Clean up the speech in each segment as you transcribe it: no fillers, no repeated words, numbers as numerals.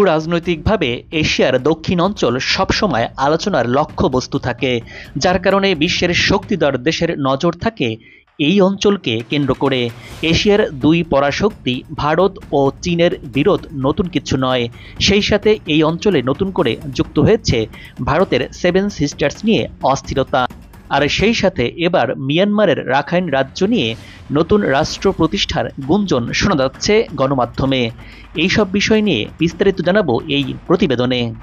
ভূ-রাজনৈতিকভাবে এশিয়ার দক্ষিণ অঞ্চল সবসময় আলোচনার লক্ষ্যবস্তু থাকে, যার কারণে বিশ্বের শক্তিধর দেশের নজর থাকে এই অঞ্চলকে কেন্দ্র করে। এশিয়ার দুই পরাশক্তি ভারত ও চীনের বিরোধ নতুন কিছু নয়। সেই সাথে এই অঞ্চলে নতুন করে যুক্ত হয়েছে ভারতের সেভেন সিস্টার্স নিয়ে অস্থিরতা। আর সেই সাথে এবার মিয়ানমারের রাখাইন রাজ্য নিয়ে নতুন রাষ্ট্র প্রতিষ্ঠার গুঞ্জন শোনা যাচ্ছে গণমাধ্যমে। এইসব বিষয় নিয়ে বিস্তারিত জানাবো এই প্রতিবেদনে।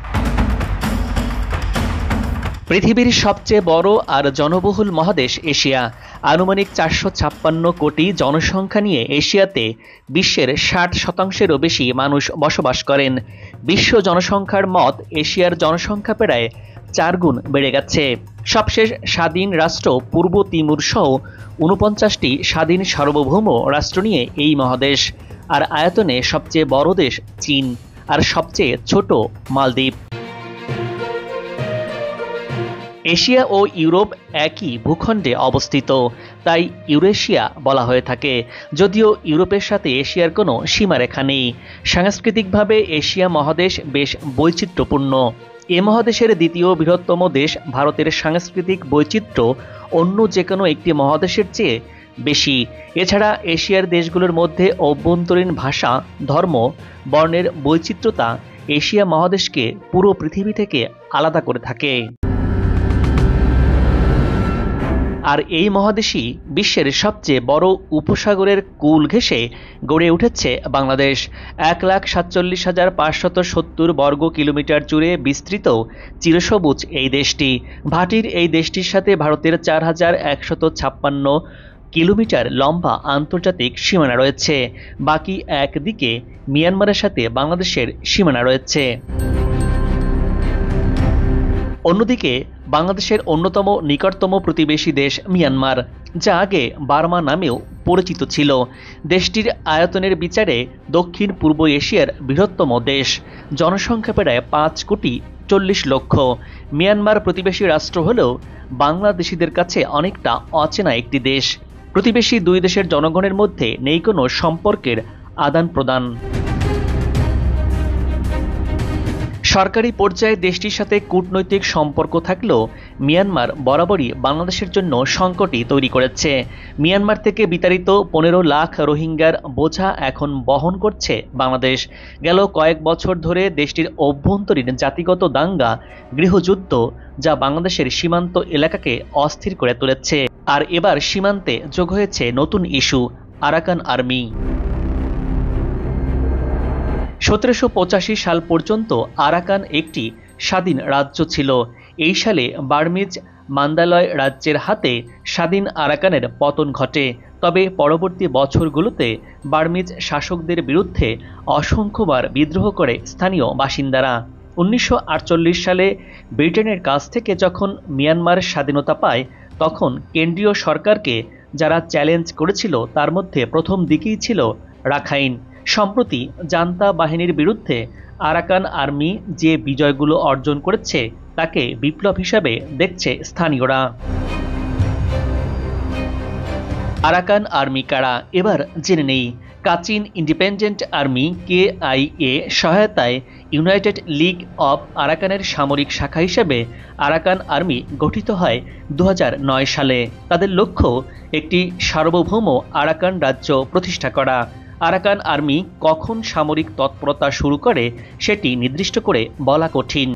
পৃথিবীর সবচেয়ে বড় আর জনবহুল মহাদেশ এশিয়া। আনুমানিক 456 কোটি জনসংখ্যা নিয়ে এশিয়াতে বিশ্বের 60%-এরও বেশি মানুষ বসবাস করেন। বিশ্ব জনসংখ্যার মত এশিয়ার জনসংখ্যা প্রায় 4 গুণ বেড়ে গেছে। সবশেষ স্বাধীন রাষ্ট্র পূর্ব তিমুর সহ 49টি স্বাধীন সার্বভৌম রাষ্ট্র নিয়ে এই মহাদেশ। আর আয়তনে সবচেয়ে বড় দেশ চীন, আর সবচেয়ে ছোট মালদ্বীপ। এশিয়া ও ইউরোপ একই ভূখণ্ডে অবস্থিত, তাই ইউরেশিয়া বলা হয়ে থাকে। যদিও ইউরোপের সাথে এশিয়ার কোনো সীমারেখা নেই। সাংস্কৃতিকভাবে এশিয়া মহাদেশ বেশ বৈচিত্র্যপূর্ণ। এ মহাদেশের দ্বিতীয় বৃহত্তম দেশ ভারতের সাংস্কৃতিক বৈচিত্র্য অন্য যে কোনো একটি মহাদেশের চেয়ে বেশি। এছাড়া এশিয়ার দেশগুলোর মধ্যে অভ্যন্তরীণ ভাষা, ধর্ম, বর্ণের বৈচিত্র্যতা এশিয়া মহাদেশকে পুরো পৃথিবী থেকে আলাদা করে থাকে। আর এই মহাদেশই বিশ্বের সবচেয়ে বড় উপসাগরের কূল ঘেঁষে গড়ে উঠেছে বাংলাদেশ। 1,47,570 বর্গ কিলোমিটার জুড়ে বিস্তৃত চিরসবুজ এই দেশটি। ভাটির এই দেশটির সাথে ভারতের 4,156 কিলোমিটার লম্বা আন্তর্জাতিক সীমানা রয়েছে। বাকি একদিকে মিয়ানমারের সাথে বাংলাদেশের সীমানা রয়েছে। অন্যদিকে বাংলাদেশের অন্যতম নিকটতম প্রতিবেশী দেশ মিয়ানমার, যা আগে বার্মা নামেও পরিচিত ছিল। দেশটির আয়তনের বিচারে দক্ষিণ পূর্ব এশিয়ার বৃহত্তম দেশ। জনসংখ্যা প্রায় 5,40,00,000। মিয়ানমার প্রতিবেশী রাষ্ট্র হলেও বাংলাদেশিদের কাছে অনেকটা অচেনা একটি দেশ। প্রতিবেশী দুই দেশের জনগণের মধ্যে নেই কোনো সম্পর্কের আদান প্রদান। সরকারি পর্যায়ে দেশটির সাথে কূটনৈতিক সম্পর্ক থাকলেও মিয়ানমার বরাবরই বাংলাদেশের জন্য সংকটই তৈরি করেছে। মিয়ানমার থেকে বিতাড়িত 15 লাখ রোহিঙ্গার বোঝা এখন বহন করছে বাংলাদেশ। গেল কয়েক বছর ধরে দেশটির অভ্যন্তরীণ জাতিগত দাঙ্গা, গৃহযুদ্ধ, যা বাংলাদেশের সীমান্ত এলাকাকে অস্থির করে তুলেছে। আর এবার সীমান্তে যোগ হয়েছে নতুন ইস্যু, আরাকান আর্মি। 1785 সাল পর্যন্ত আরাকান একটি স্বাধীন রাজ্য ছিল। এই সালে বার্মিজ মান্দালয় রাজ্যের হাতে স্বাধীন আরাকানের পতন ঘটে। তবে পরবর্তী বছরগুলোতে বার্মিজ শাসকদের বিরুদ্ধে অসংখ্যবার বিদ্রোহ করে স্থানীয় বাসিন্দারা। 1948 সালে ব্রিটেনের কাছ থেকে যখন মিয়ানমার স্বাধীনতা পায়, তখন কেন্দ্রীয় সরকারকে যারা চ্যালেঞ্জ করেছিল তার মধ্যে প্রথম দিকেই ছিল রাখাইন। সম্প্রতি জান্তা বাহিনীর বিরুদ্ধে আরাকান আর্মি যে বিজয়গুলো অর্জন করেছে তাকে বিপ্লব হিসাবে দেখছে স্থানীয়রা। আরাকান আর্মি কারা, এবার জেনে নেই। কাচিন ইন্ডিপেন্ডেন্ট আর্মি KIA সহায়তায় ইউনাইটেড লিগ অব আরাকানের সামরিক শাখা হিসেবে আরাকান আর্মি গঠিত হয় 2009 সালে। তাদের লক্ষ্য একটি সার্বভৌম আরাকান রাজ্য প্রতিষ্ঠা করা। আরাকান আর্মি কখন সামরিক তৎপরতা শুরু করে সেটি নির্দিষ্ট করে বলা কঠিন।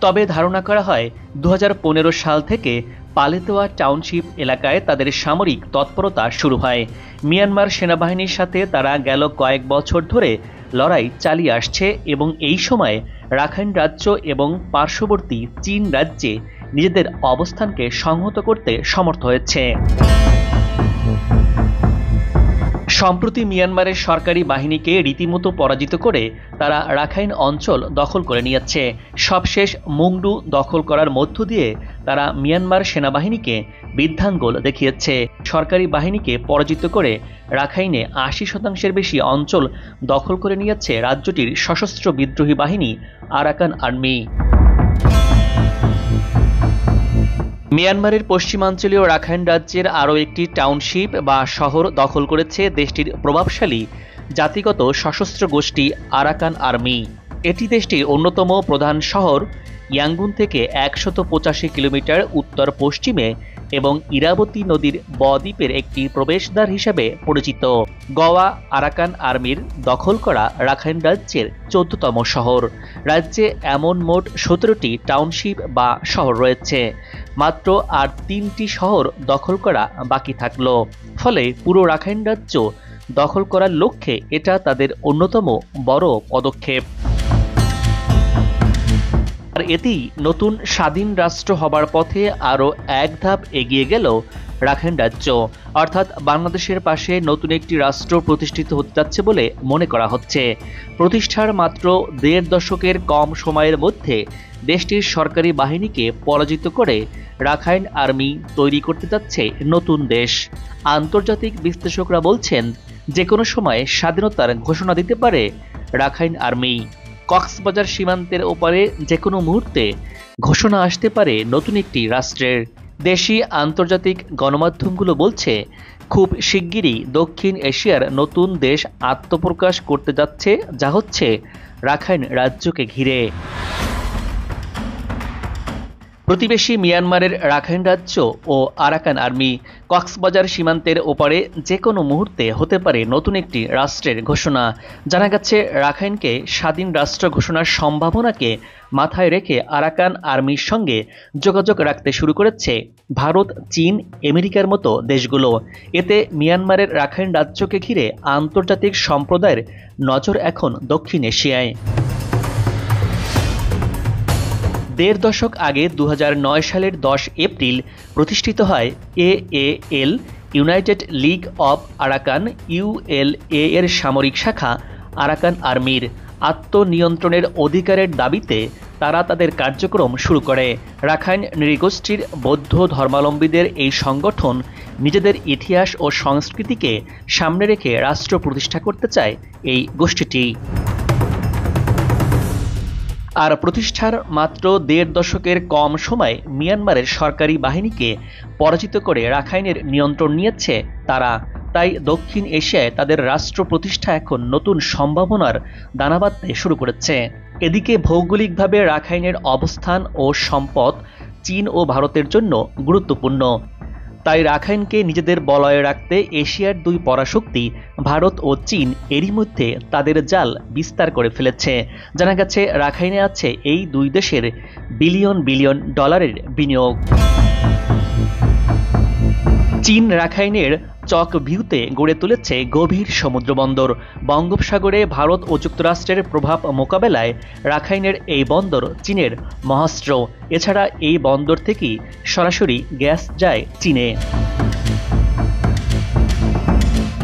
তবে ধারণা করা হয় 2015 সাল থেকে পালেতোয়া টাউনশিপ এলাকায় তাদের সামরিক তৎপরতা শুরু হয়। মিয়ানমার সেনাবাহিনীর সাথে তারা গেল কয়েক বছর ধরে লড়াই চালিয়ে আসছে এবং এই সময় রাখাইন রাজ্য এবং পার্শ্ববর্তী চীন রাজ্যে নিজেদের অবস্থানকে সংহত করতে সমর্থ হয়েছে। সম্প্রতি মিয়ানমারের সরকারি বাহিনীকে রীতিমতো পরাজিত করে তারা রাখাইন অঞ্চল দখল করে নিয়েছে। সবশেষ মুংডু দখল করার মধ্য দিয়ে তারা মিয়ানমার সেনাবাহিনীকে বৃদ্ধাঙ্গুল দেখিয়েছে। সরকারি বাহিনীকে পরাজিত করে রাখাইনে 80% বেশি অঞ্চল দখল করে নিয়েছে রাজ্যটির সশস্ত্র বিদ্রোহী বাহিনী আরাকান আর্মি। মিয়ানমারের পশ্চিমাঞ্চলীয় রাখাইন রাজ্যের আরও একটি টাউনশিপ বা শহর দখল করেছে দেশটির প্রভাবশালী জাতিগত সশস্ত্র গোষ্ঠী আরাকান আর্মি। এটি দেশটির অন্যতম প্রধান শহর ইয়াঙ্গুন থেকে ১৮৫ কিলোমিটার উত্তর পশ্চিমে এবং ইরাবতী নদীর বদ্বীপের একটি প্রবেশদ্বার হিসেবে পরিচিত। গোয়া আরাকান আর্মির দখল করা রাখাইন রাজ্যের ১৪তম শহর। রাজ্যে এমন মোট ১৭টি টাউনশিপ বা শহর রয়েছে। মাত্র আর ৩টি শহর দখল করা বাকি থাকল। ফলে পুরো রাখাইন রাজ্য দখল করার লক্ষ্যে এটা তাদের অন্যতম বড় পদক্ষেপ। আর এতেই নতুন স্বাধীন রাষ্ট্র হবার পথে আরও এক ধাপ এগিয়ে গেল রাখাইন রাজ্য। অর্থাৎ বাংলাদেশের পাশে নতুন একটি রাষ্ট্র প্রতিষ্ঠিত হতে যাচ্ছে বলে মনে করা হচ্ছে। প্রতিষ্ঠার মাত্র ১.৫ দশকের কম সময়ের মধ্যে দেশটির সরকারি বাহিনীকে পরাজিত করে রাখাইন আর্মি তৈরি করতে যাচ্ছে নতুন দেশ। আন্তর্জাতিক বিশ্লেষকরা বলছেন, যে কোনো সময় স্বাধীনতার ঘোষণা দিতে পারে রাখাইন আর্মি। কক্সবাজার সীমান্তের ওপারে যে কোনো মুহূর্তে ঘোষণা আসতে পারে নতুন একটি রাষ্ট্রের। দেশি আন্তর্জাতিক গণমাধ্যমগুলো বলছে, খুব শিগগিরই দক্ষিণ এশিয়ার নতুন দেশ আত্মপ্রকাশ করতে যাচ্ছে, যা হচ্ছে রাখাইন রাজ্যকে ঘিরে। প্রতিবেশী মিয়ানমারের রাখাইন রাজ্য ও আরাকান আর্মি কক্সবাজার সীমান্তের ওপারে যে কোনো মুহূর্তে হতে পারে নতুন একটি রাষ্ট্রের ঘোষণা। জানা গেছে, রাখাইনকে স্বাধীন রাষ্ট্র ঘোষণার সম্ভাবনাকে মাথায় রেখে আরাকান আর্মির সঙ্গে যোগাযোগ রাখতে শুরু করেছে ভারত, চীন, আমেরিকার মতো দেশগুলো। এতে মিয়ানমারের রাখাইন রাজ্যকে ঘিরে আন্তর্জাতিক সম্প্রদায়ের নজর এখন দক্ষিণ এশিয়ায়। ১.৫ দশক আগে ২০০৯ সালের ১০ এপ্রিল প্রতিষ্ঠিত হয় AAL, United league of Arakan, ULA এর সামরিক শাখা আরাকান আর্মির। আত্মনিয়ন্ত্রণের অধিকারের দাবিতে তারা তাদের কার্যক্রম শুরু করে। রাখাইন নৃগোষ্ঠীর বৌদ্ধ ধর্মাবলম্বীদের এই সংগঠন নিজেদের ইতিহাস ও সংস্কৃতিকে সামনে রেখে রাষ্ট্র প্রতিষ্ঠা করতে চায় এই গোষ্ঠীটি। আর প্রতিষ্ঠার মাত্র ১.৫ দশকের কম সময়ে মিয়ানমারের সরকারি বাহিনীকে পরাজিত করে রাখাইনের নিয়ন্ত্রণ নিয়েছে তারা। তাই দক্ষিণ এশিয়ায় তাদের রাষ্ট্র প্রতিষ্ঠা এখন নতুন সম্ভাবনার দানা বাঁধতে শুরু করেছে। এদিকে ভৌগোলিকভাবে রাখাইনের অবস্থান ও সম্পদ চীন ও ভারতের জন্য গুরুত্বপূর্ণ। তাই রাখাইনকে নিজেদের বলয়ে রাখতে এশিয়ার দুই পরাশক্তি ভারত ও চীন এরই মধ্যে তাদের জাল বিস্তার করে ফেলেছে। জানা গেছে, রাখাইনে আছে এই দুই দেশের বিলিয়ন বিলিয়ন ডলারের বিনিয়োগ। চীন রাখাইনের চক ভিউতে গড়ে তুলেছে গভীর সমুদ্রবন্দর। বঙ্গোপসাগরে ভারত ও যুক্তরাষ্ট্রের প্রভাব মোকাবেলায় রাখাইনের এই বন্দর চীনের মহাস্ত্র। এছাড়া এই বন্দর থেকেই সরাসরি গ্যাস যায় চীনে।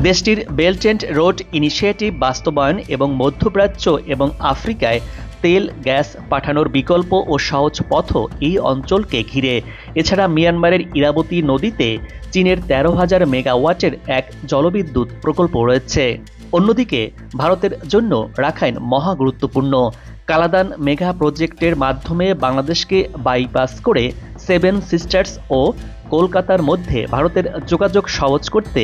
দেশটির বেল্ট অ্যান্ড রোড ইনিশিয়েটিভ বাস্তবায়ন এবং মধ্যপ্রাচ্য এবং আফ্রিকায় তেল গ্যাস পাঠানোর বিকল্প ও সহজ পথও এই অঞ্চলকে ঘিরে। এছাড়া মিয়ানমারের ইরাবতী নদীতে চীনের ১৩,০০০ মেগাওয়াটের এক জলবিদ্যুৎ প্রকল্প রয়েছে। অন্যদিকে ভারতের জন্য রাখাইন মহা গুরুত্বপূর্ণ। কালাদান মেগা প্রজেক্টের মাধ্যমে বাংলাদেশকে বাইপাস করে সেভেন সিস্টার্স ও কলকাতার মধ্যে ভারতের যোগাযোগ সহজ করতে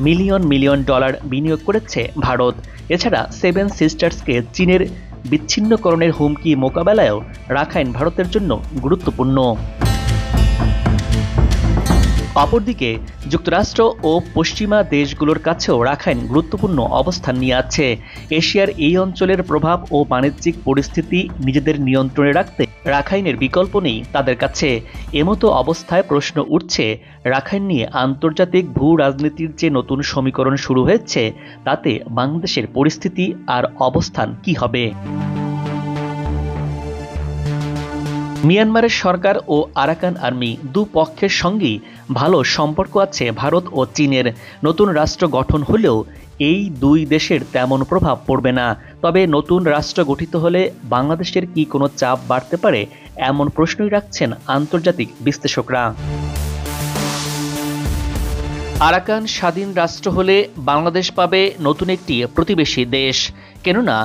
মিলিয়ন মিলিয়ন ডলার বিনিয়োগ করেছে ভারত। এছাড়া সেভেন সিস্টার্সকে চীনের বিচ্ছিন্নকরণের হুমকি মোকাবেলায়ও রাখাইন ভারতের জন্য গুরুত্বপূর্ণ। অপরদিকে যুক্তরাষ্ট্র ও পশ্চিমা দেশগুলোর কাছেও রাখাইন গুরুত্বপূর্ণ অবস্থান নিয়ে আছে। এশিয়ার এই অঞ্চলের প্রভাব ও বাণিজ্যিক পরিস্থিতি নিজেদের নিয়ন্ত্রণে রাখতে রাখাইনের বিকল্প নেই তাদের কাছে। এমতো অবস্থায় প্রশ্ন উঠছে, রাখাইন নিয়ে আন্তর্জাতিক ভূ রাজনীতির যে নতুন সমীকরণ শুরু হয়েছে, তাতে বাংলাদেশের পরিস্থিতি আর অবস্থান কি হবে? মিয়ানমারের সরকার ও আরাকান আর্মি দুপক্ষের সঙ্গেই ভালো সম্পর্ক আছে ভারত ও চীনের। নতুন রাষ্ট্র গঠন হলেও এই দুই দেশের তেমন প্রভাব পড়বে না। তবে নতুন রাষ্ট্র গঠিত হলে বাংলাদেশের কি কোনো চাপ বাড়তে পারে, এমন প্রশ্নই রাখছেন আন্তর্জাতিক বিশ্লেষকরা। আরাকান স্বাধীন রাষ্ট্র হলে বাংলাদেশ পাবে নতুন একটি প্রতিবেশী দেশ। কেননা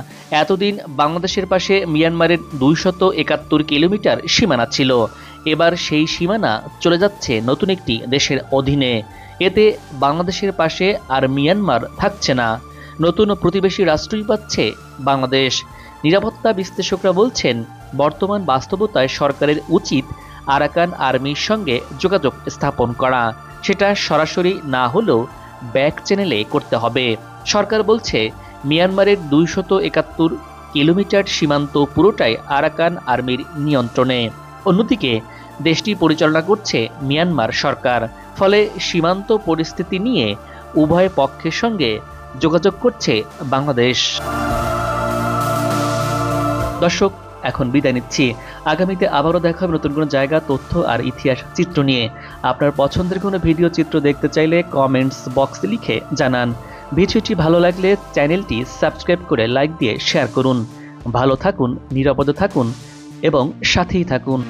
এতদিন বাংলাদেশের পাশে মিয়ানমারের ২৭১ কিলোমিটার সীমানা ছিল। এবার সেই সীমানা চলে যাচ্ছে নতুন একটি দেশের অধীনে। এতে বাংলাদেশের পাশে আর মিয়ানমার থাকছে না, নতুন প্রতিবেশী রাষ্ট্রই পাচ্ছে বাংলাদেশ। নিরাপত্তা বিশ্লেষকরা বলছেন, বর্তমান বাস্তবতায় সরকারের উচিত আরাকান আর্মির সঙ্গে যোগাযোগ স্থাপন করা, সেটা সরাসরি না হলেও ব্যাক চ্যানেলে করতে হবে। সরকার বলছে, মিয়ানমারের 271 কিলোমিটার সীমান্ত পুরোটাই আরাকান আর্মির নিয়ন্ত্রণে। অন্যদিকে দেশটি পরিচালনা করছে মিয়ানমার সরকার, ফলে সীমান্ত পরিস্থিতি নিয়ে উভয় পক্ষের সঙ্গে যোগাযোগ করছে বাংলাদেশ। দর্শক, এখন বিদায় নিচ্ছি। আগামীতে আবারও দেখা হবে নতুন কোনো জায়গা, তথ্য আর ইতিহাস চিত্র নিয়ে। আপনার পছন্দের কোনো ভিডিও চিত্র দেখতে চাইলে কমেন্টস বক্সে লিখে জানান। ভিডিওটি ভালো লাগলে চ্যানেলটি সাবস্ক্রাইব করে লাইক দিয়ে শেয়ার করুন। ভালো থাকুন, নিরাপদে থাকুন এবং সাথেই থাকুন।